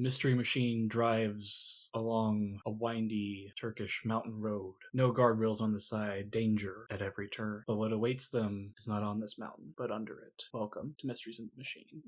mystery machine drives along a windy Turkish mountain road. No guardrails on the side, danger at every turn. But what awaits them is not on this mountain, but under it. Welcome to Mysteries in the Machine.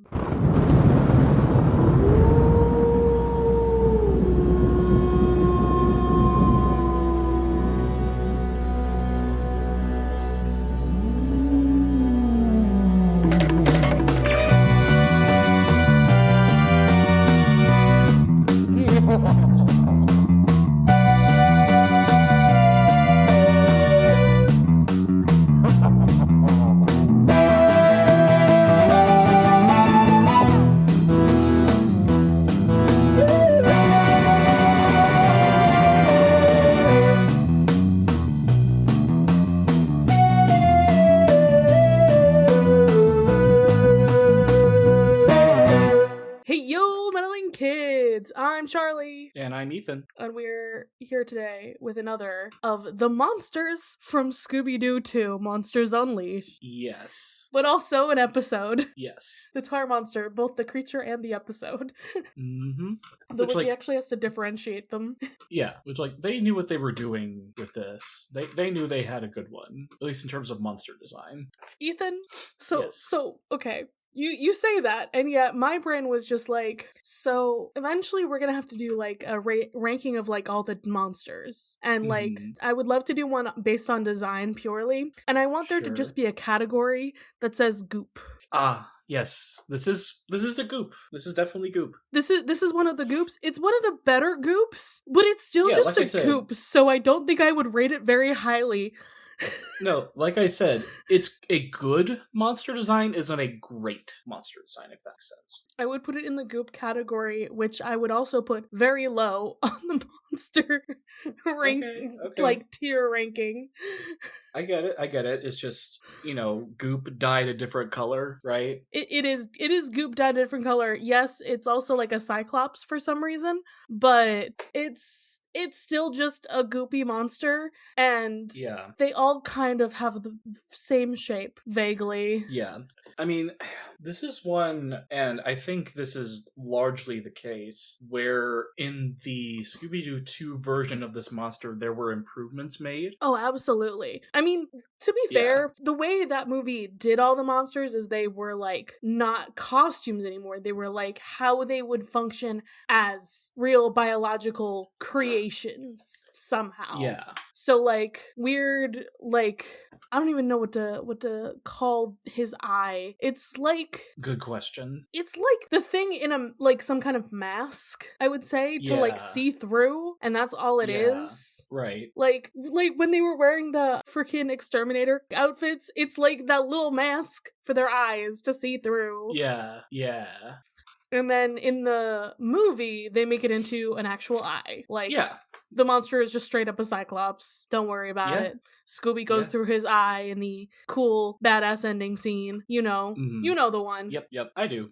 I'm Charlie. And I'm Ethan. And we're here today with another of the monsters from Scooby-Doo 2, Monsters Unleashed. Yes. But also an episode. Yes. The tar monster, both the creature and the episode. Mm-hmm. The wiki actually has to differentiate them. Yeah, which, they knew what they were doing with this. They knew they had a good one, at least in terms of monster design. Ethan, Yes. Okay. You say that, and yet my brain was just so eventually we're gonna have to do a ranking of all the monsters, and I would love to do one based on design purely, and I want there to just be a category that says goop. Yes, this is the goop. This is definitely goop. This is one of the goops. It's one of the better goops, but it's still just a goop, so I don't think I would rate it very highly. No, like I said, it's a good monster design, isn't a great monster design, if that makes sense. I would put it in the goop category, which I would also put very low on the monster tier ranking. I get it. It's just, goop dyed a different color, right? It is goop dyed a different color. Yes, it's also a cyclops for some reason, but it's still just a goopy monster, and they all kind of have the same shape, vaguely. Yeah. I mean, this is one, and I think this is largely the case, where in the Scooby-Doo 2 version of this monster, there were improvements made. Oh, absolutely. I mean, to be fair, the way that movie did all the monsters is they were, not costumes anymore. They were, how they would function as real biological creations, somehow. Yeah. So, weird, I don't even know what to call his eye. It's Good question. It's the thing in a some kind of mask, I would say, to see through, and that's all it is. Right. Like when they were wearing the freaking exterminator outfits, it's that little mask for their eyes to see through. Yeah. And then in the movie, they make it into an actual eye. The monster is just straight up a cyclops. Don't worry about it. Scooby goes through his eye in the cool, badass ending scene. You know. Mm-hmm. You know the one. Yep. I do.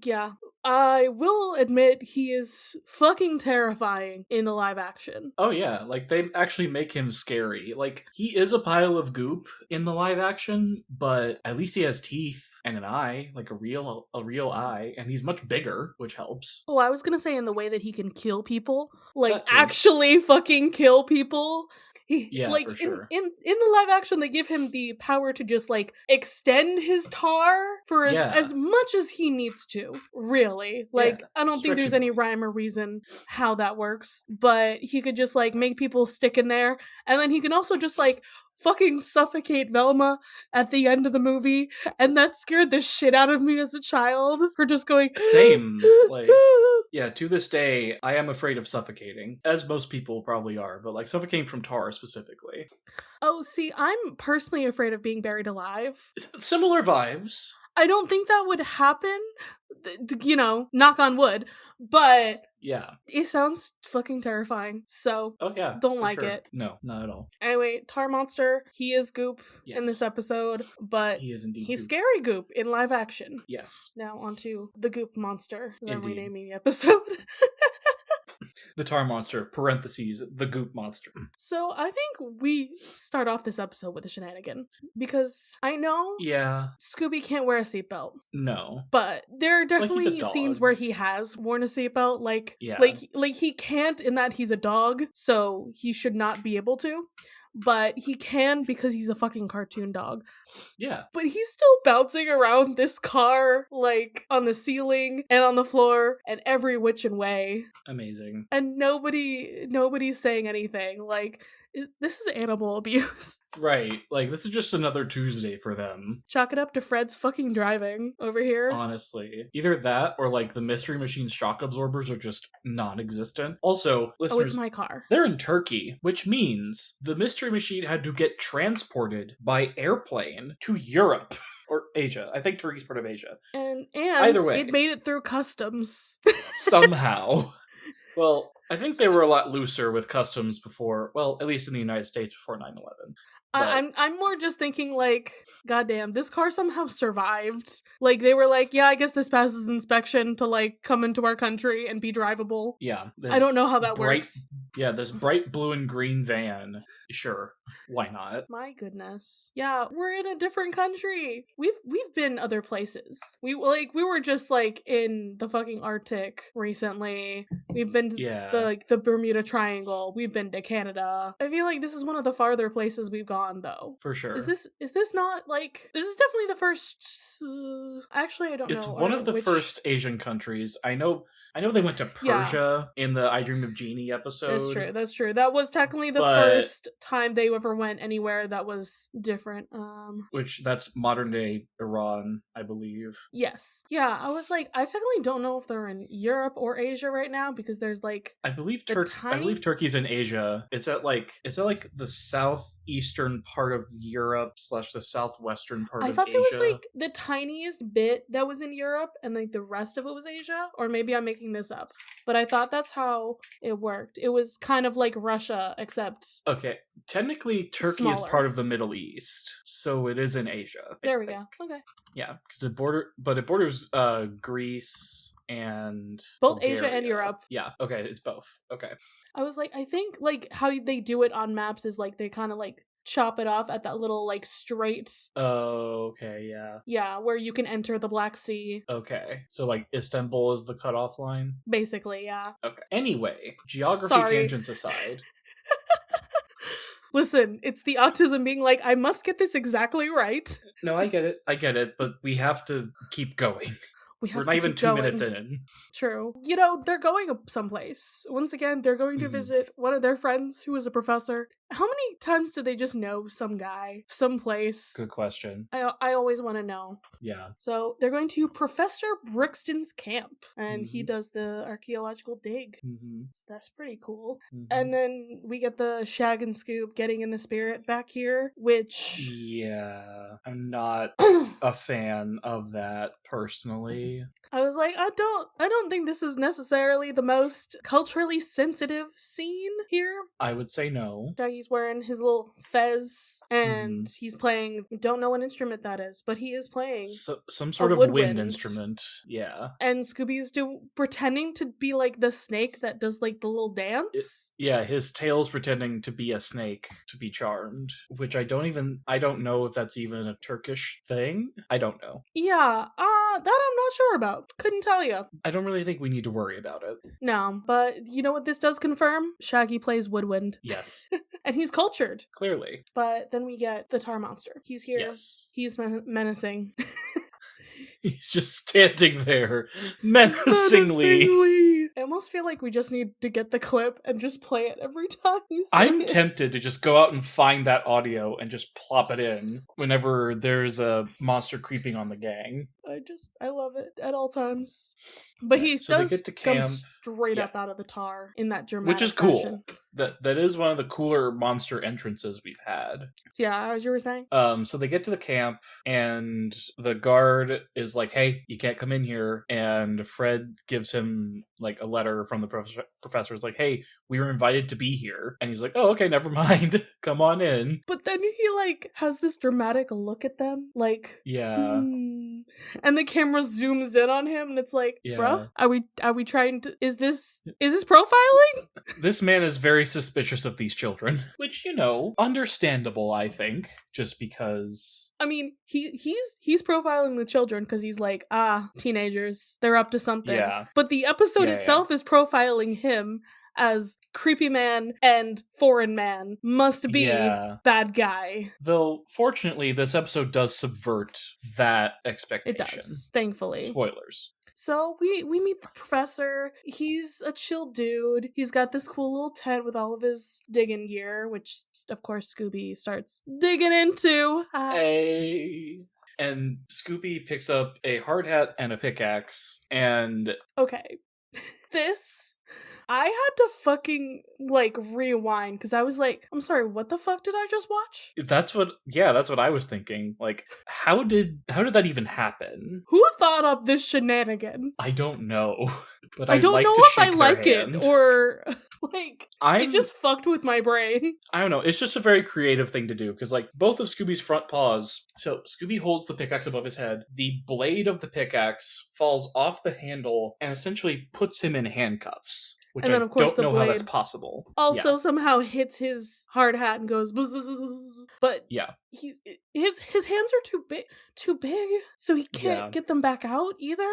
Yeah. I will admit he is fucking terrifying in the live action. Oh yeah, they actually make him scary. He is a pile of goop in the live action, but at least he has teeth and an eye, a real eye, and he's much bigger, which helps. Oh, I was gonna say in the way that he can kill people. Actually fucking kill people. For sure. In the live action, they give him the power to just extend his tar for as much as he needs to. Really, I don't think there's any rhyme or reason how that works. But he could just make people stick in there, and then he can also just fucking suffocate Velma at the end of the movie, and that scared the shit out of me as a child. Her just going same. To this day, I am afraid of suffocating, as most people probably are, but suffocating from tar specifically. Oh, see, I'm personally afraid of being buried alive. Similar vibes. I don't think that would happen, knock on wood, but it sounds fucking terrifying, so don't like it. No, not at all. Anyway, Tar Monster, he is goop in this episode, but he is indeed he's goop. Scary goop in live action. Yes. Now onto the goop monster, because I'm renaming the episode. The tar monster, parentheses, the goop monster. So I think we start off this episode with a shenanigan, because I know Scooby can't wear a seatbelt. No. But there are definitely scenes where he has worn a seatbelt, like he can't in that he's a dog, so he should not be able to. But he can because he's a fucking cartoon dog. Yeah. But he's still bouncing around this car, like, on the ceiling and on the floor and every which and way. Amazing. And nobody's saying anything. Like, this is animal abuse. Right. Like, this is just another Tuesday for them. Chalk it up to Fred's fucking driving over here. Honestly. Either that or, like, the Mystery Machine's shock absorbers are just non-existent. Also, listeners... Oh, it's my car. They're in Turkey, which means the Mystery Machine had to get transported by airplane to Europe. Or Asia. I think Turkey's part of Asia. And either way, it made it through customs. Somehow. Well, I think they were a lot looser with customs before, well, at least in the United States before 9/11. I'm more just thinking, like, goddamn, this car somehow survived. Like, they were like, yeah, I guess this passes inspection to, like, come into our country and be drivable. Yeah. I don't know how that works. Yeah, this bright blue and green van. Sure. Why not? My goodness. Yeah, we're in a different country. We've been other places. We were just, like, in the fucking Arctic recently. We've been to the Bermuda Triangle. We've been to Canada. I feel like this is one of the farther places we've gone, though. For sure. Is this not, like, this is definitely the first actually, I don't know. It's one of the first Asian countries. I know they went to Persia in the I Dream of Jeannie episode. That's true. That was technically the first time they ever went anywhere that was different. Which, that's modern day Iran, I believe. Yes. Yeah, I was like, I technically don't know if they're in Europe or Asia right now, because there's like... I believe Turkey's in Asia. It's at the southeastern part of Europe / the southwestern part of Asia. I thought there was like the tiniest bit that was in Europe and like the rest of it was Asia, or maybe I'm making this up. But I thought that's how it worked. It was kind of like Russia, except... Okay, technically Turkey is part of the Middle East, so it is in Asia. There we go. Okay. Yeah, because it borders Greece and both Bulgaria. Asia and Europe. Yeah, okay, it's both. Okay. I was like, I think like how they do it on maps is like they kind of like chop it off at that little like straight. Oh, okay, yeah. Yeah, where you can enter the Black Sea. Okay, so like Istanbul is the cutoff line? Basically, yeah. Okay. Anyway, geography tangents aside. Listen, it's the autism being like, I must get this exactly right. No, I get it, but we have to keep going. We're not even 2 minutes in. True. You know, they're going someplace. Once again, they're going to visit one of their friends who is a professor. How many times do they just know some guy, someplace? Good question. I always want to know. Yeah. So they're going to Professor Brixton's camp, and he does the archaeological dig. So that's pretty cool. And then we get the Shag and Scoop getting in the spirit back here, which... Yeah. I'm not a fan of that, personally. I was like, I don't think this is necessarily the most culturally sensitive scene here. I would say no. Shaggy's wearing his little fez, and he's playing, don't know what instrument that is, but he is playing some sort of wind instrument. Yeah. And Scooby's pretending to be like the snake that does like the little dance. His tail's pretending to be a snake to be charmed, which I don't know if that's even a Turkish thing. I don't know. Yeah, that I'm not sure about. Couldn't tell you. I don't really think we need to worry about it. No, but you know what this does confirm? Shaggy plays woodwind. Yes. And he's cultured. Clearly. But then we get the tar monster. He's here. Yes. He's menacing. He's just standing there menacingly. I almost feel like we just need to get the clip and just play it every time I'm tempted to just go out and find that audio and just plop it in whenever there's a monster creeping on the gang. I love it at all times. But he does come straight up out of the tar in that dramatic which is fashion. Cool. That is one of the cooler monster entrances we've had. Yeah, as you were saying. So they get to the camp, and the guard is like, hey, you can't come in here. And Fred gives him like a letter from the professor. Is like, hey, we were invited to be here. And he's like, oh, okay, never mind. Come on in. But then he like has this dramatic look at them. Like, yeah. And the camera zooms in on him, and it's like, bruh, are we trying to? Is this profiling? This man is very suspicious of these children, which, understandable, I think, just because. I mean, he's profiling the children because he's like, teenagers, they're up to something. Yeah. But the episode itself is profiling him as creepy man and foreign man, must be bad guy. Though, fortunately, this episode does subvert that expectation. It does, thankfully. Spoilers. So we meet the professor. He's a chill dude. He's got this cool little tent with all of his digging gear, which, of course, Scooby starts digging into. Hey. And Scooby picks up a hard hat and a pickaxe, and... Okay. I had to fucking, rewind, because I was like, I'm sorry, what the fuck did I just watch? That's what I was thinking. Like, how did that even happen? Who thought up this shenanigan? I don't know. But I don't know if I like it, or, it just fucked with my brain. I don't know, it's just a very creative thing to do, because, both of Scooby's front paws, so Scooby holds the pickaxe above his head, the blade of the pickaxe falls off the handle, and essentially puts him in handcuffs. Which and then, of course, don't know how that's possible. Also somehow hits his hard hat and goes buzz. But his hands are too big, so he can't get them back out either.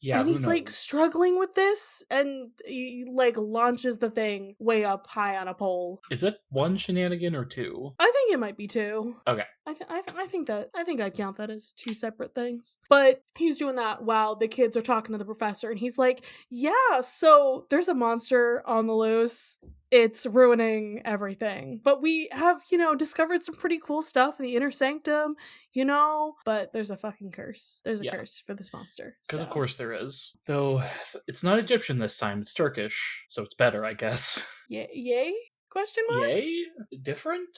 Yeah, and he's struggling with this, and he launches the thing way up high on a pole. Is it one shenanigan or two? I think it might be two. Okay. I think I'd count that as two separate things. But he's doing that while the kids are talking to the professor, and he's like, yeah, so there's a monster on the loose. It's ruining everything. But we have, discovered some pretty cool stuff in the inner sanctum, but there's a fucking curse. There's a curse for this monster. Because of course there is. Though, it's not Egyptian this time, it's Turkish, so it's better, I guess. Yay? Question mark? Yay? Different.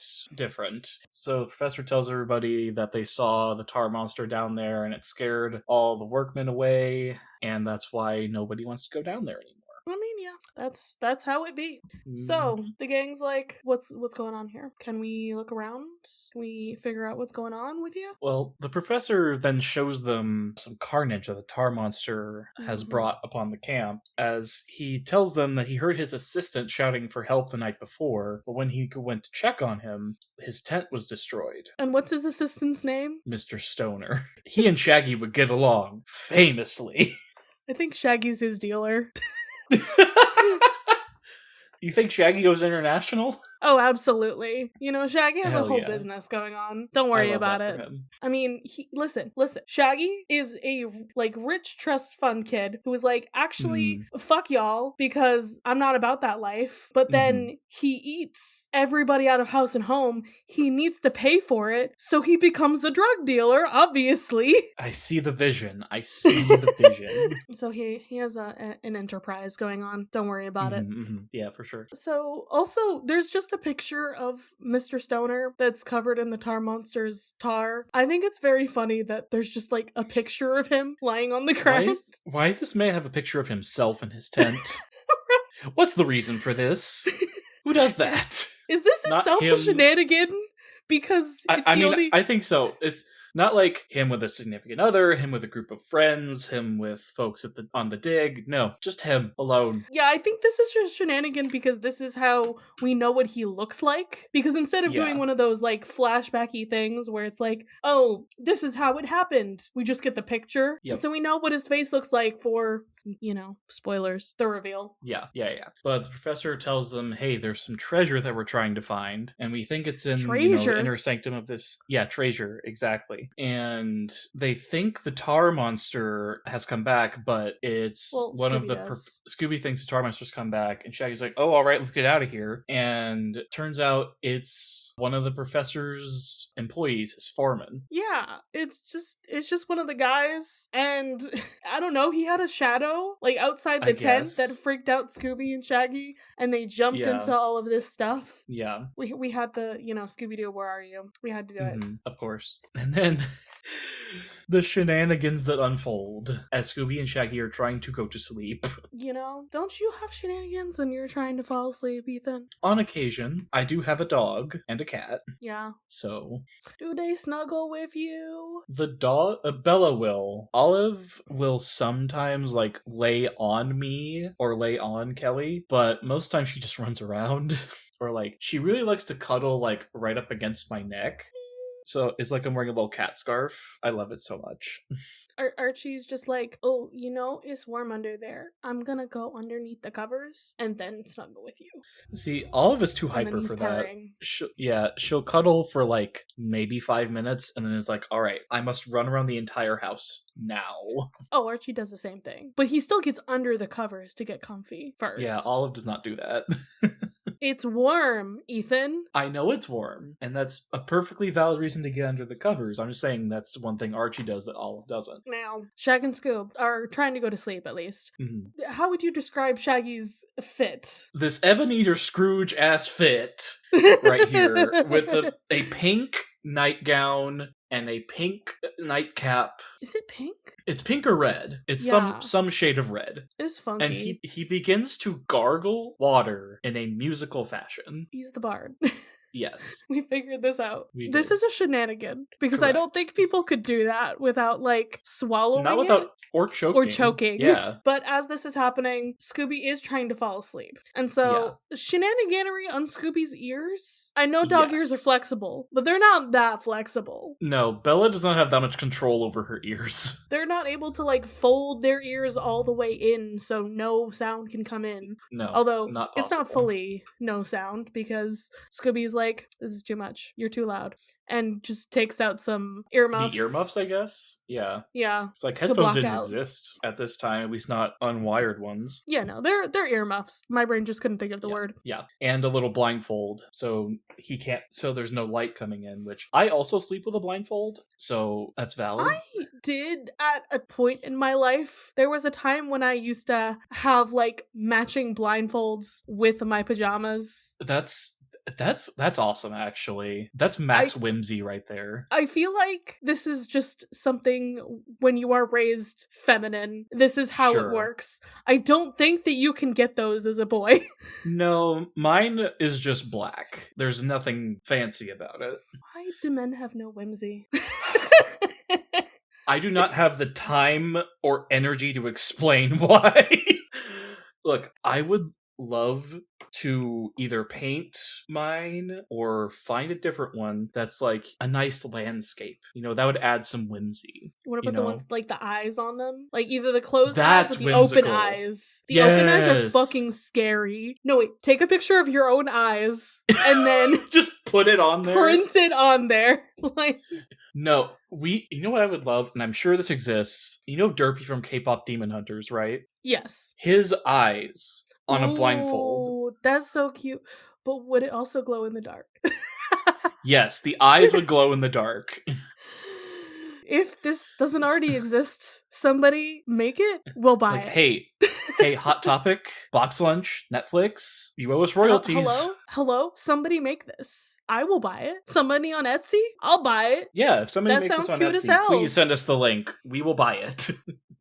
So the professor tells everybody that they saw the tar monster down there and it scared all the workmen away, and that's why nobody wants to go down there anymore. I mean, yeah, that's how it be. So the gang's like, what's going on here? Can we look around? Can we figure out what's going on with you? Well, the professor then shows them some carnage that the tar monster has brought upon the camp, as he tells them that he heard his assistant shouting for help the night before, but when he went to check on him, his tent was destroyed. And what's his assistant's name? Mr. Stoner. He and Shaggy would get along, famously. I think Shaggy's his dealer. You think Shaggy goes international? Oh, absolutely. Shaggy has a whole business going on. Don't worry about it. I mean, listen. Shaggy is a, rich trust fund kid who is actually, fuck y'all, because I'm not about that life. But then he eats everybody out of house and home. He needs to pay for it, so he becomes a drug dealer, obviously. I see the vision. So he has an enterprise going on. Don't worry about it. Yeah, for sure. So, also, there's just a picture of Mr. Stoner that's covered in the tar monster's tar. I think it's very funny that there's just a picture of him lying on the ground. Why does this man have a picture of himself in his tent? What's the reason for this? Who does that? Is this itself a shenanigan? Because I think so. It's not like him with a significant other, him with a group of friends, him with folks on the dig. No, just him alone. Yeah, I think this is just shenanigan because this is how we know what he looks like. Because instead of doing one of those flashbacky things where it's oh, this is how it happened, we just get the picture. Yep. So we know what his face looks like for, spoilers, the reveal. Yeah. But the professor tells them, hey, there's some treasure that we're trying to find, and we think it's in the inner sanctum of this. Yeah, treasure, exactly. And they think the tar monster has come back, but it's one Scooby of the Scooby thinks the tar monster's come back, and Shaggy's like, oh, all right, let's get out of here. And it turns out it's one of the professor's employees, his foreman. Yeah, it's just one of the guys, and I don't know, he had a shadow outside the tent that freaked out Scooby and Shaggy, and they jumped into all of this stuff. Yeah. We had the, Scooby-Doo, where are you? We had to do it. Of course. And then The shenanigans that unfold as Scooby and Shaggy are trying to go to sleep. You know, don't you have shenanigans when you're trying to fall asleep, Ethan? On occasion, I do have a dog and a cat. Yeah. So. Do they snuggle with you? The dog, Bella will. Olive will sometimes, like, lay on me or lay on Kelly, but most times she just runs around. Or, like, she really likes to cuddle, like, right up against my neck. So it's like I'm wearing a little cat scarf. I love it so much. Archie's just like, oh, you know, it's warm under there. I'm gonna go underneath the covers and then snuggle with you. See, Olive is too hyper for purring. That. She'll cuddle for like maybe 5 minutes and then it's like, all right, I must run around the entire house now. Oh, Archie does the same thing. But he still gets under the covers to get comfy first. Yeah, Olive does not do that. It's warm, Ethan. I know it's warm, and that's a perfectly valid reason to get under the covers. I'm just saying that's one thing Archie does that Olive doesn't. Now, Shag and Scoob are trying to go to sleep, at least. Mm-hmm. How would you describe Shaggy's fit? This Ebenezer Scrooge-ass fit right here with a pink nightgown and a pink nightcap. Is it pink? It's pink or red. It's some shade of red. It's funky. And he begins to gargle water in a musical fashion. He's the bard. Yes. We figured this out. This is a shenanigan. Because Correct. I don't think people could do that without, like, swallowing Not without, or choking. Yeah. But as this is happening, Scooby is trying to fall asleep. And so, shenaniganery on Scooby's ears? I know dog ears are flexible, but they're not that flexible. No, Bella does not have that much control over her ears. They're not able to, like, fold their ears all the way in so no sound can come in. No, although not it's not fully no sound because Scooby's like, this is too much. You're too loud. And just takes out some earmuffs. The earmuffs, I guess? Yeah. Yeah. It's like headphones didn't exist at this time, at least not unwired ones. Yeah, no, they're earmuffs. My brain just couldn't think of the word. Yeah. And a little blindfold. So there's no light coming in, which I also sleep with a blindfold. So that's valid. I did at a point in my life. There was a time when I used to have like matching blindfolds with my pajamas. That's awesome, actually. That's max whimsy right there. I feel like this is just something when you are raised feminine. This is how it works. I don't think that you can get those as a boy. No, mine is just black. There's nothing fancy about it. Why do men have no whimsy? I do not have the time or energy to explain why. Look, I would love to either paint mine or find a different one that's like a nice landscape. You know, that would add some whimsy. What about the ones with like the eyes on them? Like either the closed eyes or the open eyes. The open eyes are fucking scary. No, wait, take a picture of your own eyes and then just put it on there. Print it on there. Like no, you know what I would love, and I'm sure this exists. You know Derpy from K-pop Demon Hunters, right? Yes. His eyes on a blindfold. Oh, that's so cute. But would it also glow in the dark? Yes, the eyes would glow in the dark. If this doesn't already exist, somebody make it, we'll buy it. Hey, Hot Topic, Box Lunch, Netflix, you owe us royalties. Hello, somebody make this. I will buy it. Somebody on Etsy, I'll buy it. Yeah, if somebody makes this on Etsy, please send us the link. We will buy it,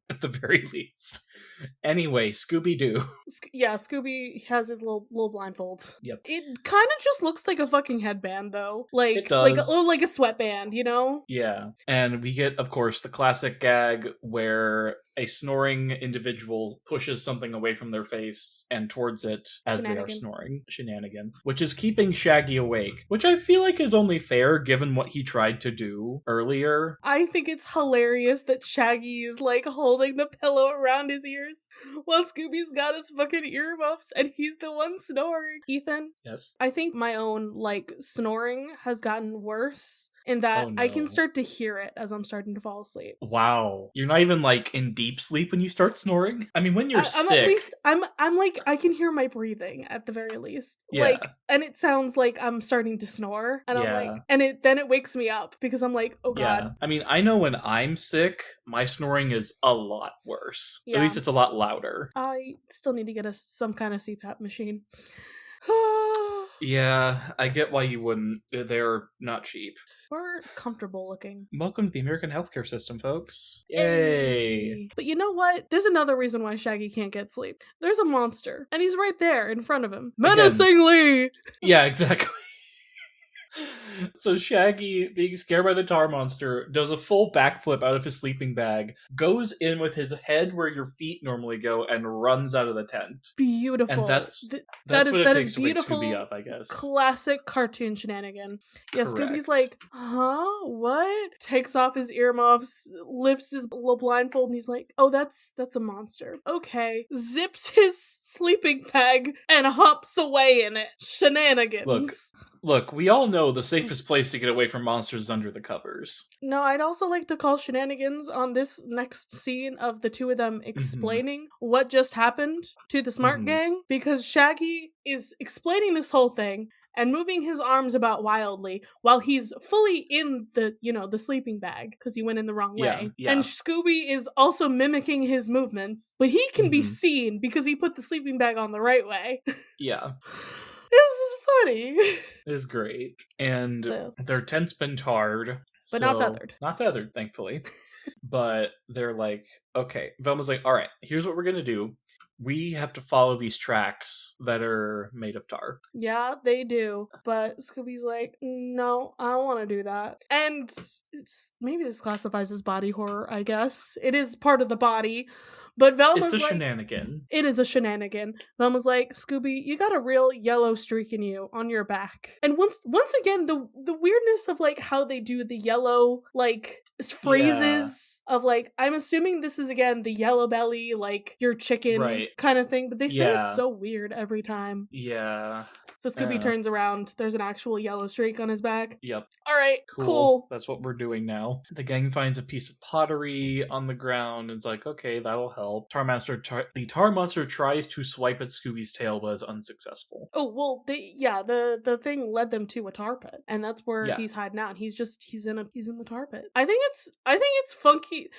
at the very least. Anyway, Scooby-Doo. Yeah, Scooby has his little blindfolds. Yep. It kind of just looks like a fucking headband, though. Like, it does. like a sweatband, you know? Yeah. And we get, of course, the classic gag where a snoring individual pushes something away from their face and towards it as they are snoring. Shenanigan. Which is keeping Shaggy awake, which I feel like is only fair given what he tried to do earlier. I think it's hilarious that Shaggy is like holding the pillow around his ears while Scooby's got his fucking earmuffs and he's the one snoring. Ethan? Yes? I think my own like snoring has gotten worse in that I can start to hear it as I'm starting to fall asleep. Wow. You're not even like in deep sleep when you start snoring? I mean, when you're sick. At least, I'm like, I can hear my breathing at the very least. Yeah. Like, and it sounds like I'm starting to snore. And I'm like, and then it wakes me up because I'm like, oh God. Yeah. I mean, I know when I'm sick, my snoring is a lot worse. Yeah. At least it's a lot louder. I still need to get some kind of CPAP machine. Yeah, I get why you wouldn't. They're not cheap. Or comfortable looking. Welcome to the American healthcare system, folks. Yay! Hey. But you know what? There's another reason why Shaggy can't get sleep. There's a monster, and he's right there in front of him. Menacingly! Yeah, exactly. So Shaggy, being scared by the tar monster, does a full backflip out of his sleeping bag, goes in with his head where your feet normally go, and runs out of the tent. Beautiful. And that's what it takes to wake Scooby up, I guess. Classic cartoon shenanigan. Yeah, correct. Scooby's like, huh? What? Takes off his earmuffs, lifts his little blindfold, and he's like, oh, that's a monster. Okay. Zips his sleeping bag and hops away in it. Shenanigans. Look, we all know the safest place to get away from monsters is under the covers. No, I'd also like to call shenanigans on this next scene of the two of them explaining what just happened to the Smart Gang, because Shaggy is explaining this whole thing and moving his arms about wildly while he's fully in the, the sleeping bag because he went in the wrong way. Yeah. And Scooby is also mimicking his movements, but he can be seen because he put the sleeping bag on the right way. Yeah. This is funny. It's great. And their tent's been tarred. But not feathered. Not feathered, thankfully. But they're like, okay. Velma's like, all right, here's what we're going to do. We have to follow these tracks that are made of tar. Yeah, they do. But Scooby's like, no, I don't want to do that. And maybe this classifies as body horror, I guess. It is part of the body. But Velma's it's a shenanigan. It is a shenanigan. Velma's like, Scooby, you got a real yellow streak in you on your back. And once again, the weirdness of like how they do the yellow like phrases of like, I'm assuming this is again the yellow belly, like your chicken kind of thing. But they say it's so weird every time. Yeah. So Scooby turns around. There's an actual yellow streak on his back. Yep. All right, cool. That's what we're doing now. The gang finds a piece of pottery on the ground and it's like, okay, that'll help. The tar monster tries to swipe at Scooby's tail, but is unsuccessful. Oh, well, the thing led them to a tar pit, and that's where he's hiding out. He's in the tar pit. I think it's funky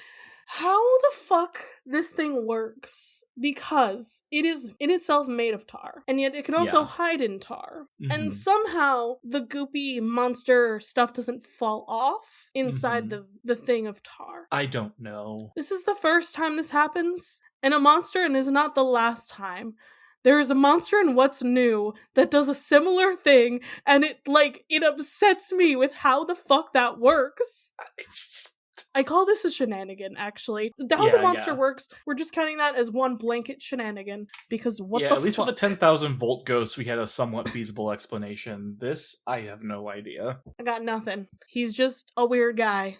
how the fuck this thing works, because it is in itself made of tar, and yet it can also hide in tar. And somehow the goopy monster stuff doesn't fall off inside the thing of tar. I don't know. This is the first time this happens in a monster, and is not the last time. There is a monster in What's New that does a similar thing, and it upsets me with how the fuck that works. I call this a shenanigan, actually. How the monster works, we're just counting that as one blanket shenanigan, because what the fuck? At least with the 10,000 volt ghost, we had a somewhat feasible explanation. This, I have no idea. I got nothing. He's just a weird guy.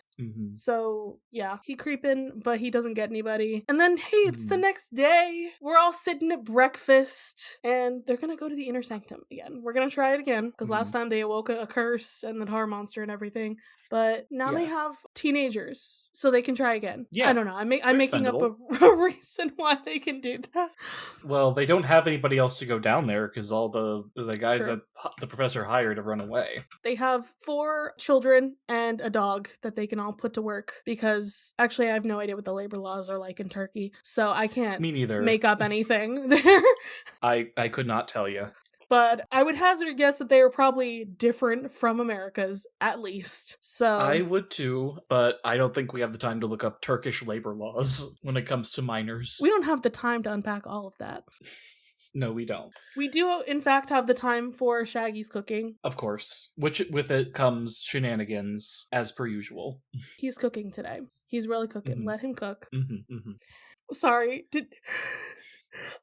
So, yeah, he creeping, but he doesn't get anybody. And then, hey, it's the next day. We're all sitting at breakfast, and they're gonna go to the inner sanctum again. We're gonna try it again, because last time they awoke a curse and the tar monster and everything. But now they have teenagers, so they can try again. Yeah. I don't know. I'm making up a reason why they can do that. Well, they don't have anybody else to go down there, because all the guys that the professor hired have run away. They have 4 children and a dog that they can all put to work, because actually I have no idea what the labor laws are like in Turkey, so I can't make up anything there. I could not tell you. But I would hazard a guess that they are probably different from America's, at least. So I would too, but I don't think we have the time to look up Turkish labor laws when it comes to minors. We don't have the time to unpack all of that. No, we don't. We do, in fact, have the time for Shaggy's cooking. Of course. Which, with it comes shenanigans, as per usual. He's cooking today. He's really cooking. Let him cook. Sorry.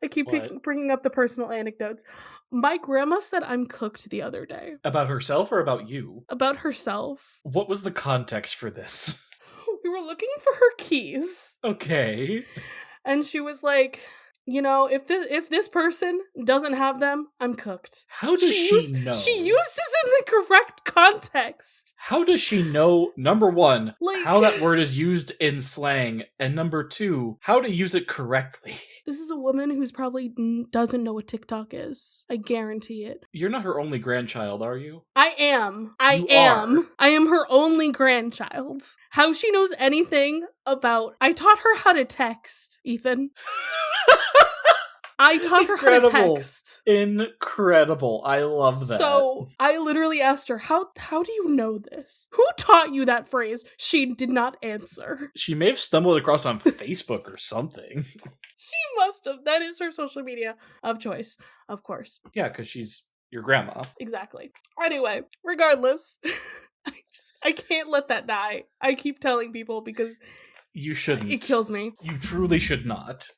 I keep bringing up the personal anecdotes. My grandma said I'm cooked the other day. About herself or about you? About herself. What was the context for this? We were looking for her keys. Okay. And she was like, if this person doesn't have them, I'm cooked. How does she know? She used this in the correct context. How does she know, number 1, how that word is used in slang, and number 2, how to use it correctly? This is a woman who's probably doesn't know what TikTok is. I guarantee it. You're not her only grandchild, are you? I am. I am her only grandchild. How she knows anything about... I taught her how to text, Ethan. I taught her how to text. Incredible. I love that. So I literally asked her, how do you know this? Who taught you that phrase? She did not answer. She may have stumbled across on Facebook or something. She must have. That is her social media of choice, of course. Yeah, because she's your grandma. Exactly. Anyway, regardless, I can't let that die. I keep telling people because you shouldn't. It kills me. You truly should not.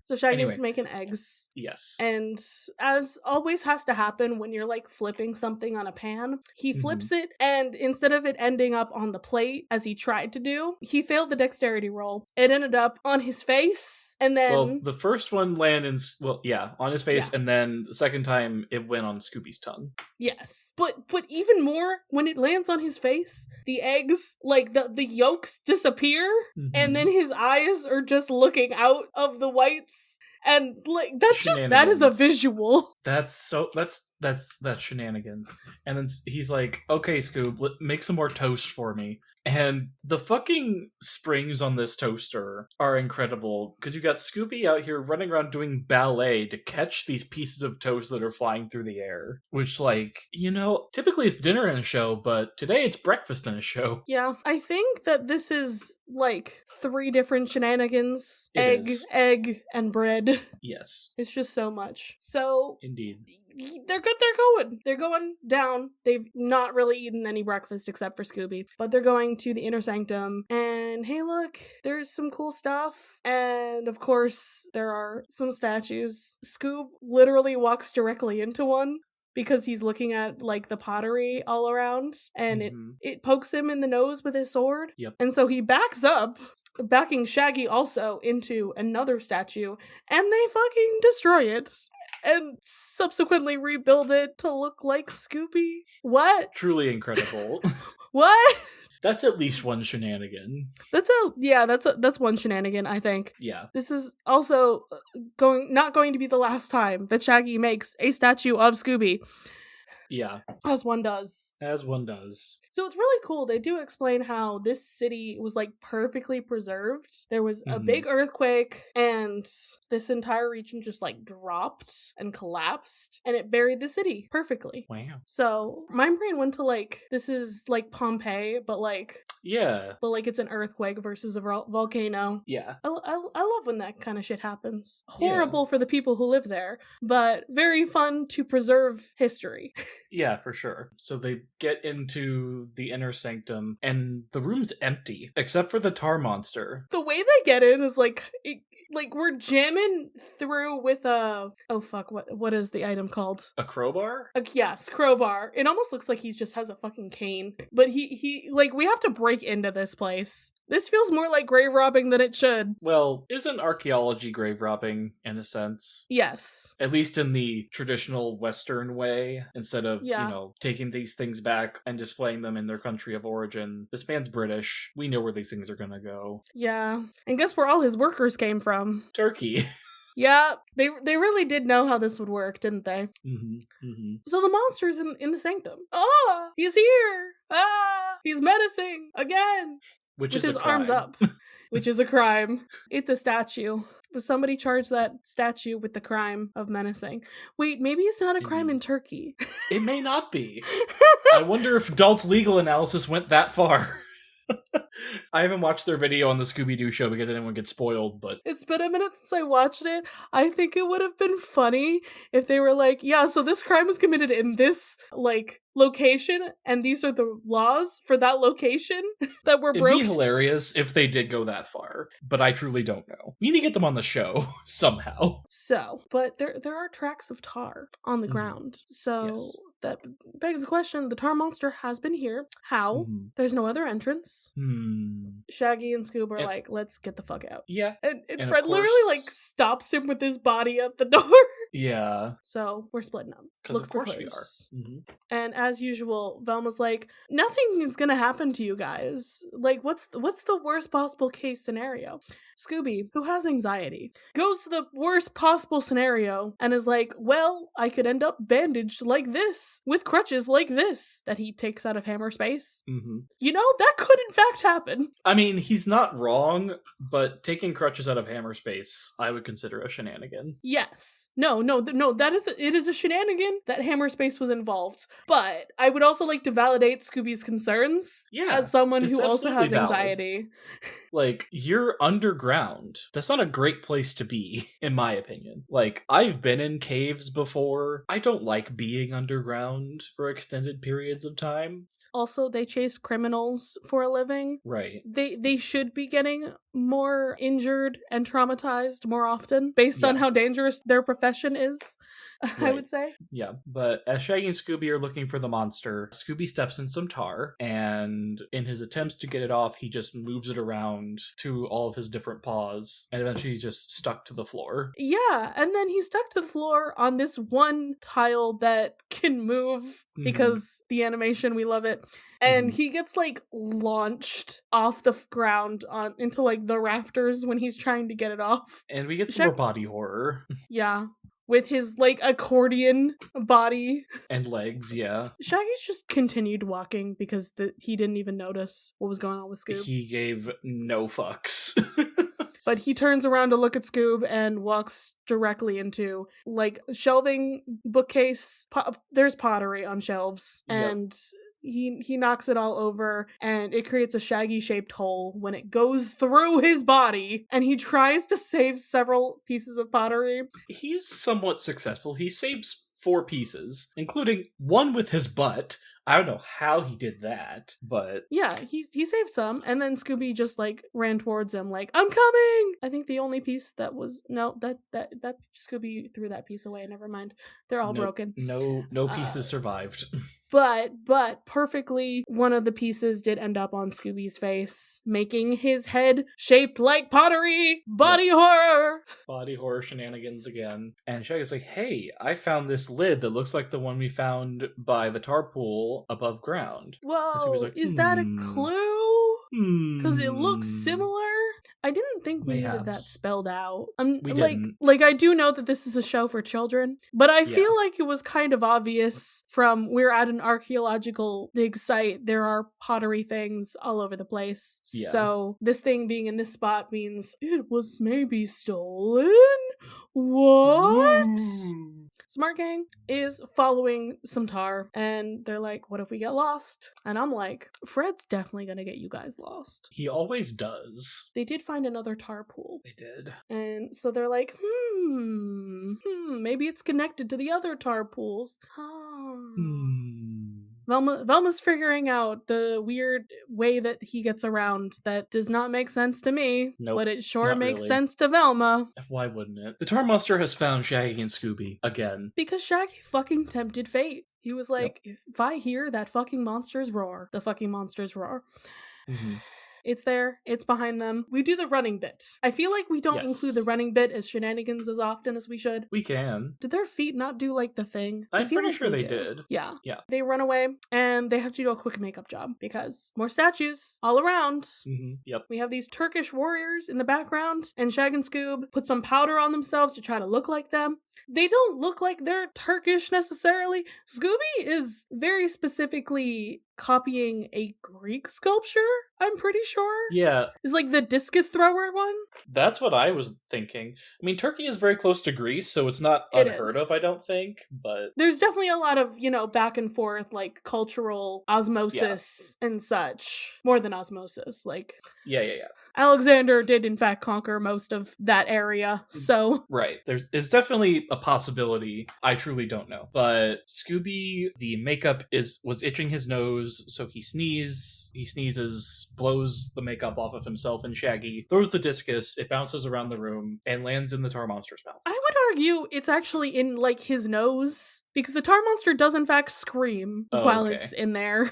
So Shaggy's making eggs. Yes. And as always has to happen when you're like flipping something on a pan, he flips it, and instead of it ending up on the plate as he tried to do, he failed the dexterity roll. It ended up on his face, and then... Well, the first one landed on his face, and then the second time it went on Scooby's tongue. Yes. But even more, when it lands on his face, the eggs, like the yolks disappear, and then his eyes are just looking out of the whites. And like that is a visual. That's shenanigans. And then he's like, "Okay, Scoob, make some more toast for me." And the fucking springs on this toaster are incredible because you got Scooby out here running around doing ballet to catch these pieces of toast that are flying through the air. Which, like, typically it's dinner in a show, but today it's breakfast in a show. Yeah, I think that this is like 3 different shenanigans. Egg, and bread. Yes. It's just so much. So... Indeed. They're good. They're going down. They've not really eaten any breakfast except for Scooby, but they're going to the inner sanctum, and hey, look, there's some cool stuff, and of course there are some statues. Scoob literally walks directly into one because he's looking at like the pottery all around, and it pokes him in the nose with his sword. Yep. And so he backs up, backing Shaggy also into another statue, and they fucking destroy it. And subsequently rebuild it to look like Scooby. What? Truly incredible. What? That's at least one shenanigan. That's one shenanigan, I think. Yeah. This is also not going to be the last time that Shaggy makes a statue of Scooby. Yeah. As one does. So it's really cool. They do explain how this city was like perfectly preserved. There was a big earthquake and this entire region just like dropped and collapsed and it buried the city perfectly. Wow. So my brain went to like, this is like Pompeii, but like... Yeah. But like it's an earthquake versus a volcano. Yeah. I love when that kind of shit happens. Horrible for the people who live there, but very fun to preserve history. Yeah, for sure. So they get into the inner sanctum, and the room's empty, except for the tar monster. The way they get in is like... we're jamming through with a... Oh, fuck, what is the item called? A crowbar? Yes, crowbar. It almost looks like he just has a fucking cane. But he we have to break into this place. This feels more like grave robbing than it should. Well, isn't archaeology grave robbing, in a sense? Yes. At least in the traditional Western way, instead of, taking these things back and displaying them in their country of origin. This man's British. We know where these things are gonna go. Yeah. And guess where all his workers came from? Turkey. Yeah, they really did know how this would work, didn't they? So the monster's in the sanctum. Ah, he's here. Ah, he's menacing again. Which with is his a crime. arms up. Which is a crime. It's a statue. Somebody charged that statue with the crime of menacing. Wait, maybe it's not a crime in Turkey. It may not be. I wonder if Dalt's legal analysis went that far. I haven't watched their video on the Scooby-Doo show because I didn't want to get spoiled, but... It's been a minute since I watched it. I think it would have been funny if they were like, yeah, so this crime was committed in this, like, location, and these are the laws for that location that were broken. It'd be hilarious if they did go that far, but I truly don't know. We need to get them on the show, somehow. So, but there are tracks of tar on the ground, so... Yes. That begs the question, the tar monster has been here. How? There's no other entrance. Shaggy and Scoob are like, let's get the fuck out. Yeah. And Fred literally, like, stops him with his body at the door. Yeah. So, we're splitting up. Because of course we are. And as usual, Velma's like, nothing is gonna happen to you guys. Like, what's the worst possible case scenario? Scooby, who has anxiety, goes to the worst possible scenario and is like, well, I could end up bandaged like this, with crutches like this, that he takes out of hammer space. Mm-hmm. You know, that could in fact happen. I mean, he's not wrong, but taking crutches out of hammer space, I would consider a shenanigan. Yes. No, it is a shenanigan that hammer space was involved. But I would also like to validate Scooby's concerns as someone who also has anxiety. Like, you're underground. That's not a great place to be, in my opinion. Like, I've been in caves before. I don't like being underground for extended periods of time. Also, they chase criminals for a living. Right. They should be getting more injured and traumatized more often based on how dangerous their profession is, right. I would say. Yeah, but as Shaggy and Scooby are looking for the monster, Scooby steps in some tar, and in his attempts to get it off, he just moves it around to all of his different paws, and eventually he's just stuck to the floor. Yeah, and then he's stuck to the floor on this one tile that can move because the animation, we love it. And he gets like launched off the ground into like the rafters when he's trying to get it off. And we get some more body horror. Yeah. With his like accordion body. And legs, yeah. Shaggy's just continued walking because he didn't even notice what was going on with Scoob. He gave no fucks. But he turns around to look at Scoob and walks directly into, like, shelving bookcase. There's pottery on shelves. And he knocks it all over, and it creates a Shaggy-shaped hole when it goes through his body. And he tries to save several pieces of pottery. He's somewhat successful. He saves 4 pieces, including one with his butt. I don't know how he did that, but... Yeah, he saved some, and then Scooby just, like, ran towards him like, I'm coming! I think the only piece that was... No, that Scooby threw that piece away, never mind. They're all broken. No pieces survived. But perfectly, one of the pieces did end up on Scooby's face, making his head shaped like pottery. Body horror! Body horror shenanigans again. And Shaggy's like, hey, I found this lid that looks like the one we found by the tar pool above ground. Whoa, like, is that a clue? Because it looks similar. I didn't think we needed that spelled out. We didn't. Like I do know that this is a show for children, but I feel like it was kind of obvious from we're at an archaeological dig site. There are pottery things all over the place. Yeah. So this thing being in this spot means it was maybe stolen? What? Smart Gang is following some tar, and they're like, what if we get lost? And I'm like, Fred's definitely gonna get you guys lost. He always does. They did find another tar pool. They did. And so they're like, maybe it's connected to the other tar pools. Velma's figuring out the weird way that he gets around that does not make sense to me, but it sure makes sense to Velma. Why wouldn't it? The tar monster has found Shaggy and Scooby again. Because Shaggy fucking tempted fate. He was like, if I hear that fucking monster's roar, the fucking monster's roar. It's there. It's behind them. We do the running bit. I feel like we don't include the running bit as shenanigans as often as we should. We can. Did their feet not do, like, the thing? I'm pretty sure they did. did. Yeah. They run away, and they have to do a quick makeup job, because more statues all around. We have these Turkish warriors in the background, and Shag and Scoob put some powder on themselves to try to look like them. They don't look like they're Turkish necessarily. Scooby is very specifically copying a Greek sculpture, I'm pretty sure. Yeah. It's like the discus thrower one. That's what I was thinking. I mean, Turkey is very close to Greece, so it's not unheard of, I don't think, but... There's definitely a lot of, back and forth, like, cultural osmosis and such. More than osmosis, like... Yeah. Alexander did, in fact, conquer most of that area, so... Right. There's definitely a possibility. I truly don't know. But Scooby, the makeup was itching his nose, so he sneezes, blows the makeup off of himself and Shaggy, throws the discus, it bounces around the room, and lands in the tar monster's mouth. I would argue it's actually in, like, his nose, because the tar monster does in fact scream while it's in there.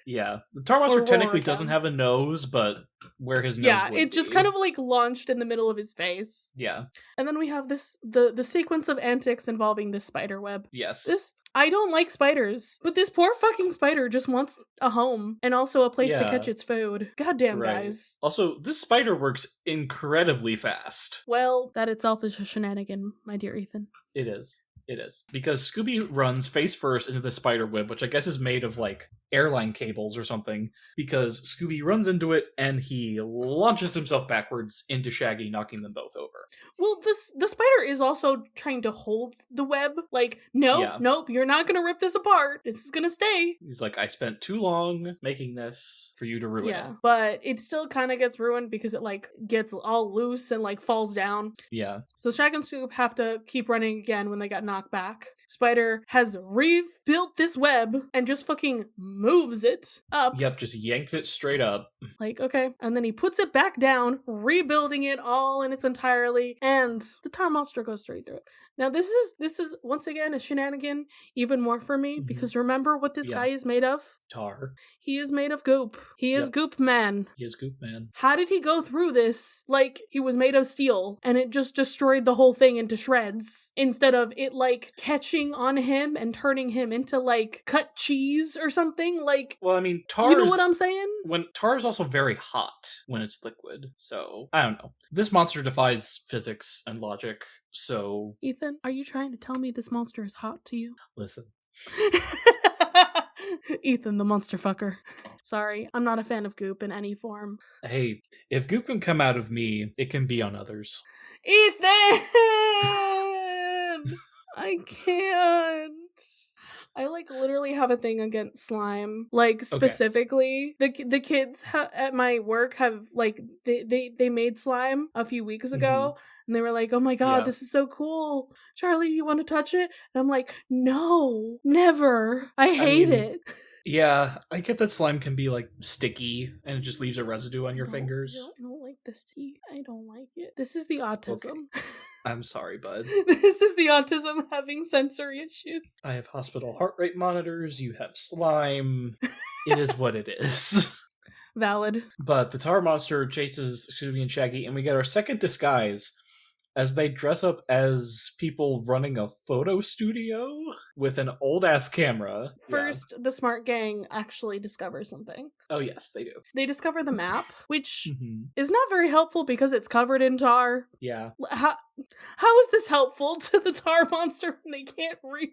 Yeah. The tar monster technically doesn't have a nose, but where his nose would be. It just kind of, like, launched in the middle of his face. Yeah. And then we have the sequence of antics involving this spider web. Yes. I don't like spiders, but this poor fucking spider just wants a home and also a place to catch its food. Goddamn, guys. Also, this spider works incredibly fast. Well, that itself is a shenanigan, my dear Ethan. It is. It is. Because Scooby runs face first into the spider web, which I guess is made of, like, airline cables or something, because Scooby runs into it and he launches himself backwards into Shaggy, knocking them both over. Well, the spider is also trying to hold the web. Like, nope, you're not gonna rip this apart. This is gonna stay. He's like, I spent too long making this for you to ruin it. But it still kind of gets ruined because it, like, gets all loose and, like, falls down. Yeah. So Shag and Scoop have to keep running again when they got knocked back. Spider has rebuilt this web and just fucking moves it up. Yep, just yanks it straight up. Like, okay. And then he puts it back down, rebuilding it all in its entirety, and the tar monster goes straight through it. Now, this is once again a shenanigan, even more for me, because remember what this guy is made of? Tar. He is made of goop. He is Goop Man. He is Goop Man. How did he go through this like he was made of steel and it just destroyed the whole thing into shreds, instead of it, like, catching on him and turning him into, like, cut cheese or something? Like, well, I mean, tar. You know what I'm saying? When tar is also very hot when it's liquid, so I don't know. This monster defies physics and logic, so... Ethan, are you trying to tell me this monster is hot to you? Listen. Ethan, the monster fucker. Sorry, I'm not a fan of goop in any form. Hey, if goop can come out of me, it can be on others. Ethan! I can't. I, like, literally have a thing against slime. Like, specifically, the kids at my work have, like, they made slime a few weeks ago, and they were like, oh my god, this is so cool. Charlie, you want to touch it? And I'm like, no, never. I hate it. Yeah, I get that slime can be, like, sticky, and it just leaves a residue on your fingers. I don't like this tea. I don't like it. This is the autism. Okay. I'm sorry, bud. This is the autism having sensory issues. I have hospital heart rate monitors, you have slime. It is what it is. Valid. But the tar monster chases Scooby and Shaggy, and we get our second disguise as they dress up as people running a photo studio with an old-ass camera. First, the smart gang actually discovers something. Oh, yes, they do. They discover the map, which is not very helpful because it's covered in tar. Yeah. How is this helpful to the tar monster when they can't read?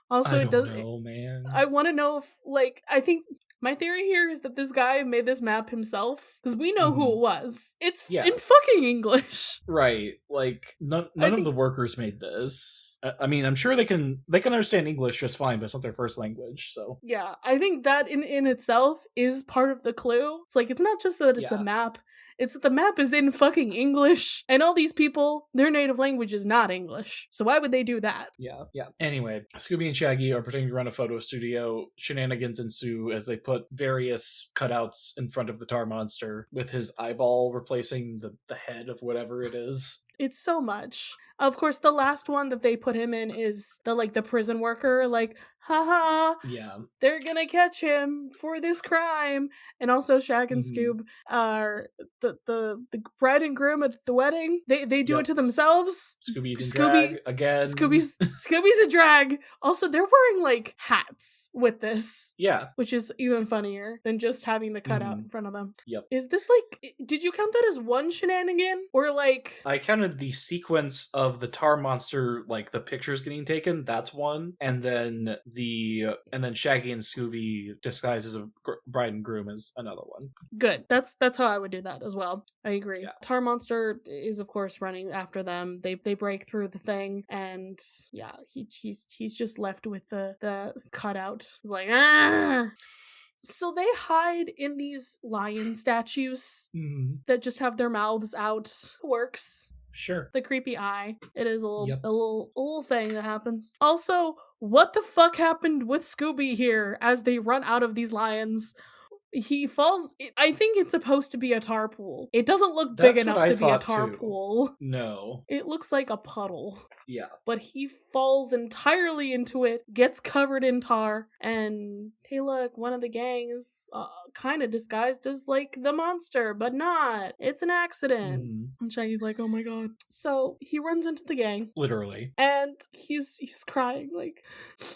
Also, I don't know, man. I want to know if, like, I think my theory here is that this guy made this map himself, because we know who it was. It's in fucking English. Right. Like, none of the workers made this. I mean, I'm sure they can understand English just fine, but it's not their first language, so. Yeah, I think that in itself is part of the clue. It's like, it's not just that it's a map. It's that the map is in fucking English, and all these people, their native language is not English. So why would they do that? Yeah. Anyway, Scooby and Shaggy are pretending to run a photo studio. Shenanigans ensue as they put various cutouts in front of the tar monster, with his eyeball replacing the head of whatever it is. It's so much. Of course, the last one that they put him in is the prison worker, like, haha, they're gonna catch him for this crime. And also Shag and Scoob are the bride and groom at the wedding. They do it to themselves. Scooby's in drag again. Scooby's a drag. Also, they're wearing, like, hats with this. Yeah. Which is even funnier than just having the cutout in front of them. Yep. Is this, like, did you count that as one shenanigan? Or, like... I counted the sequence of the tar monster, like, the pictures getting taken. That's one. And then Shaggy and Scooby disguised as a bride and groom is another one. Good. That's how I would do that as well. I agree. Yeah. Tar monster is, of course, running after them. They break through the thing, and he's just left with the cutout. He's like, ah! So they hide in these lion statues that just have their mouths out. Works. Sure. The creepy eye. It is a little thing that happens. Also, what the fuck happened with Scooby here as they run out of these lions? he falls. I think it's supposed to be a tar pool. It doesn't look big enough to be a tar pool. No. It looks like a puddle. Yeah. But he falls entirely into it, gets covered in tar, and hey look, one of the gang is kind of disguised as like the monster, but not. It's an accident. And Shaggy's like, oh my god. So he runs into the gang. Literally. And he's crying like,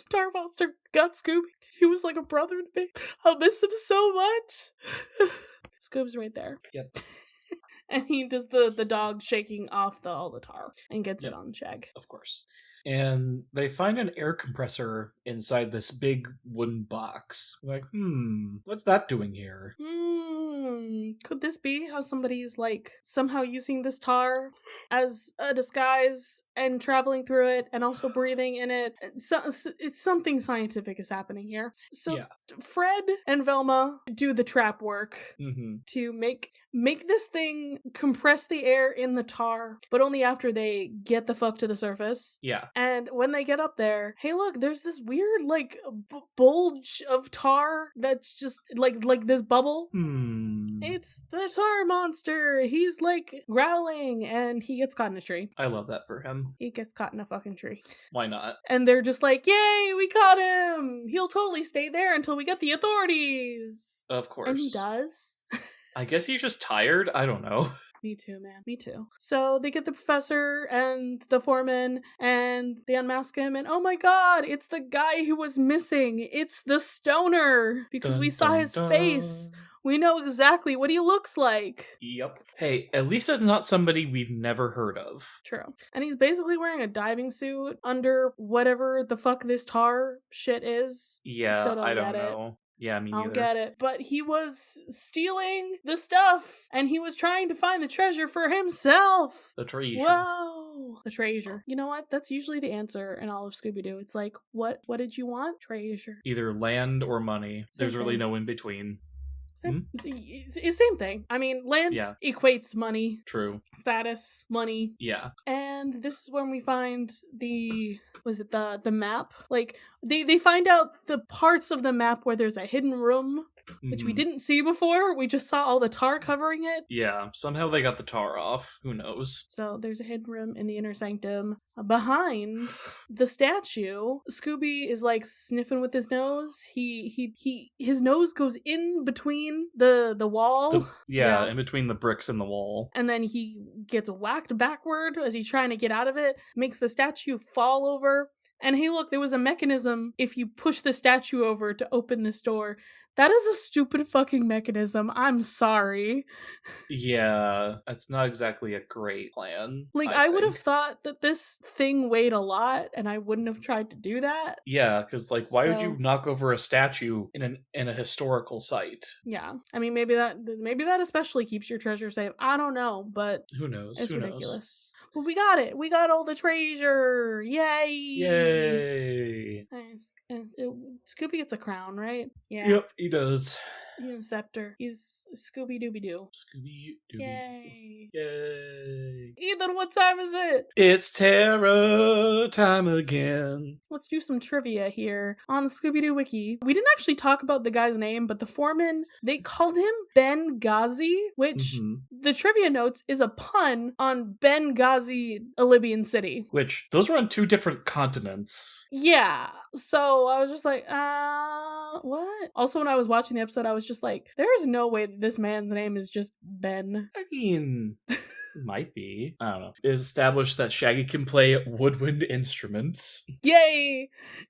Tar Monster got Scooby. He was like a brother to me. I'll miss him so much. Scoob's right there. Yep. And he does the dog shaking off all the tar and gets it on Shag. Of course. And they find an air compressor inside this big wooden box. Like, what's that doing here? Could this be how somebody's like somehow using this tar as a disguise and traveling through it and also breathing in it? It's something scientific is happening here. So Fred and Velma do the trap work to make this thing compress the air in the tar, but only after they get the fuck to the surface. Yeah. And when they get up there, hey look, there's this weird like bulge of tar that's just like this bubble. It's the tar monster. He's like growling and he gets caught in a tree. I love that for him. He gets caught in a fucking tree. Why not? And they're just like, yay, we caught him. He'll totally stay there until we get the authorities. Of course. And he does. I guess he's just tired. I don't know. Me too, man. Me too. So they get the professor and the foreman and they unmask him and oh my god, it's the guy who was missing. It's the stoner. Because we saw his face. We know exactly what he looks like. Yep. Hey, at least it's not somebody we've never heard of. True. And he's basically wearing a diving suit under whatever the fuck this tar shit is. Yeah, I don't know. Yeah, me neither. I don't get it. But he was stealing the stuff, and he was trying to find the treasure for himself. The treasure. Whoa. The treasure. You know what? That's usually the answer in all of Scooby-Doo. It's like, what did you want? Treasure. Either land or money. There's really no in between. Same thing. I mean, land equates money. True. Status, money. Yeah. And this is when we find the map? Like, they find out the parts of the map where there's a hidden room, which we didn't see before. We just saw all the tar covering it. Yeah, somehow they got the tar off. Who knows? So there's a hidden room in the inner sanctum. Behind the statue, Scooby is like sniffing with his nose. His nose goes in between the wall. In between the bricks and the wall. And then he gets whacked backward as he's trying to get out of it, makes the statue fall over. And hey, look, there was a mechanism if you push the statue over to open this door. That is a stupid fucking mechanism. I'm sorry. Yeah, that's not exactly a great plan. Like, I would have thought that this thing weighed a lot, and I wouldn't have tried to do that. Yeah, because, like, why would you knock over a statue in a historical site? Yeah. I mean, maybe that especially keeps your treasure safe. I don't know, but... Who knows? It's ridiculous. But we got it. We got all the treasure. Yay! Yay! Nice. Scooby gets a crown, right? Yeah. Yep, he does. He's a scepter. He's Scooby-Dooby-Doo. Scooby-Dooby. Yay. Yay. Ethan, what time is it? It's terror time again. Let's do some trivia here on the Scooby-Doo wiki. We didn't actually talk about the guy's name, but the foreman, they called him Benghazi, which the trivia notes is a pun on Benghazi, a Libyan city. Which, those were on 2 different continents. Yeah. So I was just like, what? Also, when I was watching the episode, I was just like, there is no way that this man's name is just Ben. I mean, might be. I don't know. It is established that Shaggy can play woodwind instruments. Yay!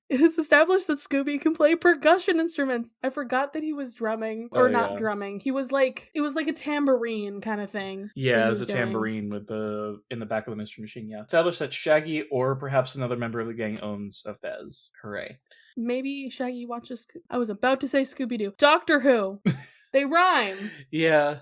It is established that Scooby can play percussion instruments. I forgot that he was drumming. Or not drumming. He was like, it was like a tambourine kind of thing. Yeah, it was a tambourine in the back of the mystery machine, yeah. Established that Shaggy or perhaps another member of the gang owns a fez. Hooray. Maybe Shaggy watches... I was about to say Scooby-Doo. Doctor Who! They rhyme. Yeah,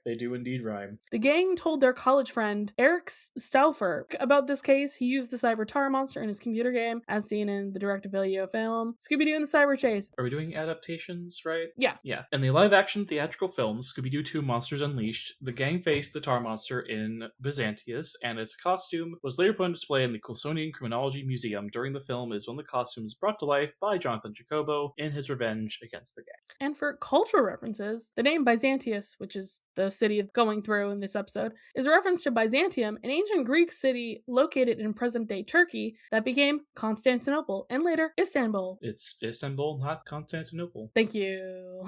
They do indeed rhyme. The gang told their college friend, Eric Stauffer, about this case. He used the cyber tar monster in his computer game, as seen in the direct-to-video film Scooby-Doo and the Cyber Chase. Are we doing adaptations, right? Yeah. Yeah. In the live-action theatrical film Scooby-Doo 2 Monsters Unleashed, the gang faced the tar monster in Byzantius, and its costume was later put on display in the Colsonian Criminology Museum. During the film is when the costume is brought to life by Jonathan Jacobo in his revenge against the gang. And for cultural references, the name Byzantius, which is the city going through in this episode, is a reference to Byzantium, an ancient Greek city located in present-day Turkey that became Constantinople and later Istanbul. It's Istanbul, not Constantinople. Thank you.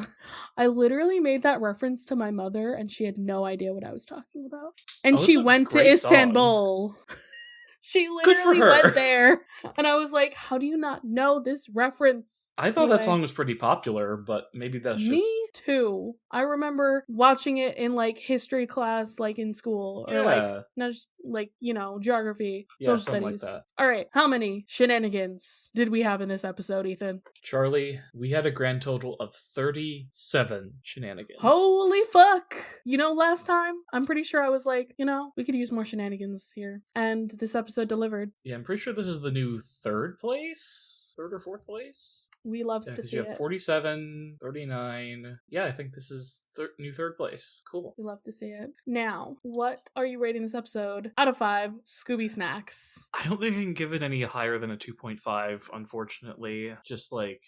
I literally made that reference to my mother and she had no idea what I was talking about. And she went to Istanbul. She literally went there. And I was like, how do you not know this reference? I thought that song was pretty popular, but maybe that's just... Me too. I remember watching it in like history class, like in school. Or like, not just like, geography, social studies. Like that. All right. How many shenanigans did we have in this episode, Ethan? Charlie, we had a grand total of 37 shenanigans. Holy fuck. Last time, I'm pretty sure I was like, we could use more shenanigans here. And this episode delivered. Yeah, I'm pretty sure this is the new third or fourth place. We loves to see you have 47, 39. Yeah, I think this is new third place. Cool. We love to see it. Now, what are you rating this episode out of 5 Scooby Snacks? I don't think I can give it any higher than a 2.5, unfortunately. Just like...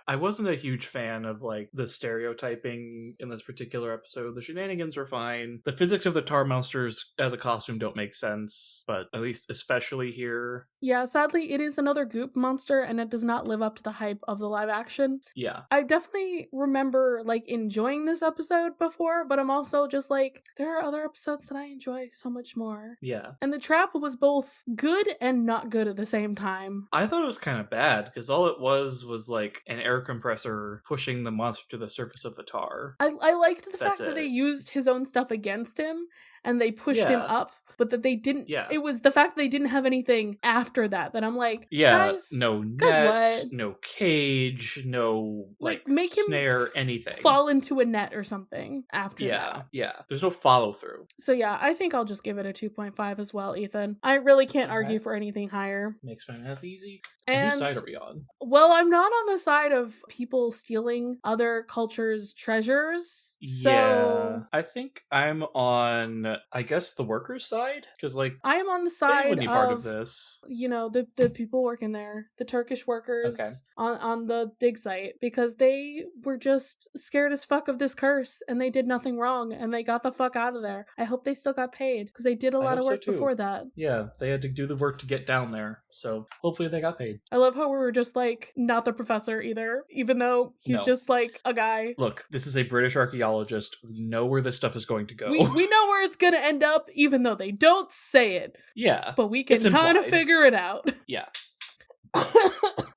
I wasn't a huge fan of like the stereotyping in this particular episode. The shenanigans were fine. The physics of the tar monsters as a costume don't make sense, but at least especially here. Yeah, sadly it is another goop monster and it does not live up to the hype of the live action. Yeah. I definitely remember like enjoying this episode before, but I'm also just like, there are other episodes that I enjoy so much more. Yeah. And the trap was both good and not good at the same time. I thought it was kind of bad because all it was like an air compressor pushing the monster to the surface of the tar. I liked the fact that they used his own stuff against him and they pushed him up, but that they didn't. Yeah. It was the fact that they didn't have anything after that I'm like, guys, no net, no cage, no like make snare, him anything. Fall into a net or something after that. Yeah. There's no follow through. So yeah, I think I'll just give it a 2.5 as well, Ethan. I really can't argue for anything higher. Makes my math easy. And whose side are we on? Well, I'm not on the side of people stealing other cultures' treasures. So I think I'm on, I guess, the workers' side, because like I am on the side they wouldn't be part of this. The people working there, the Turkish workers on the dig site, because they were just scared as fuck of this curse and they did nothing wrong and they got the fuck out of there. I hope they still got paid because they did a lot of work before that. Yeah, they had to do the work to get down there, so hopefully they got paid. I love how we were just like not the professor either, even though he's just like a guy. Look, this is a British archaeologist. We know where this stuff is going to go. We know where it's going to end up, even though they don't say it. Yeah. But we can kind of figure it out. Yeah.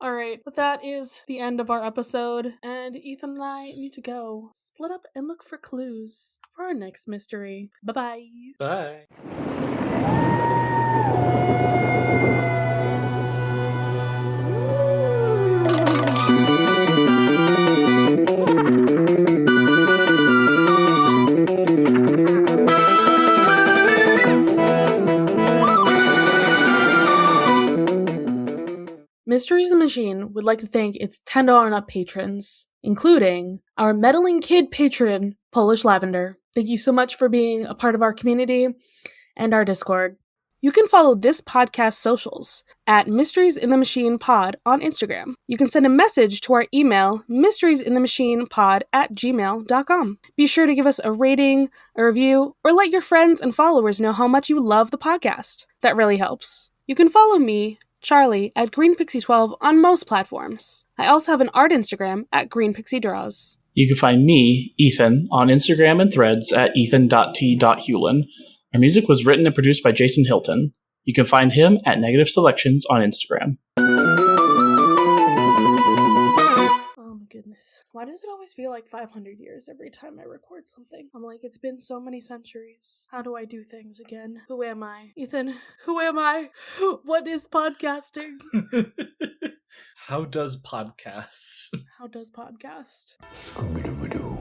All right, but that is the end of our episode, and Ethan and I need to go split up and look for clues for our next mystery. Bye-bye. Bye. Mysteries the Machine would like to thank its $10 and up patrons, including our meddling kid patron, Polish Lavender. Thank you so much for being a part of our community and our Discord. You can follow this podcast's socials at Mysteries in the Machine Pod on Instagram. You can send a message to our email, mysteriesinthemachinepod@gmail.com. Be sure to give us a rating, a review, or let your friends and followers know how much you love the podcast. That really helps. You can follow me, Charlie, at GreenPixie12 on most platforms. I also have an art Instagram at GreenPixieDraws. You can find me, Ethan, on Instagram and Threads at ethan.t.hewlin. Our music was written and produced by Jason Hilton. You can find him at Negative Selections on Instagram. Oh my goodness. Why does it always feel like 500 years every time I record something? I'm like, it's been so many centuries. How do I do things again? Who am I? Ethan, who am I? What is podcasting? How does podcast? How does podcast? Scooby-Doo.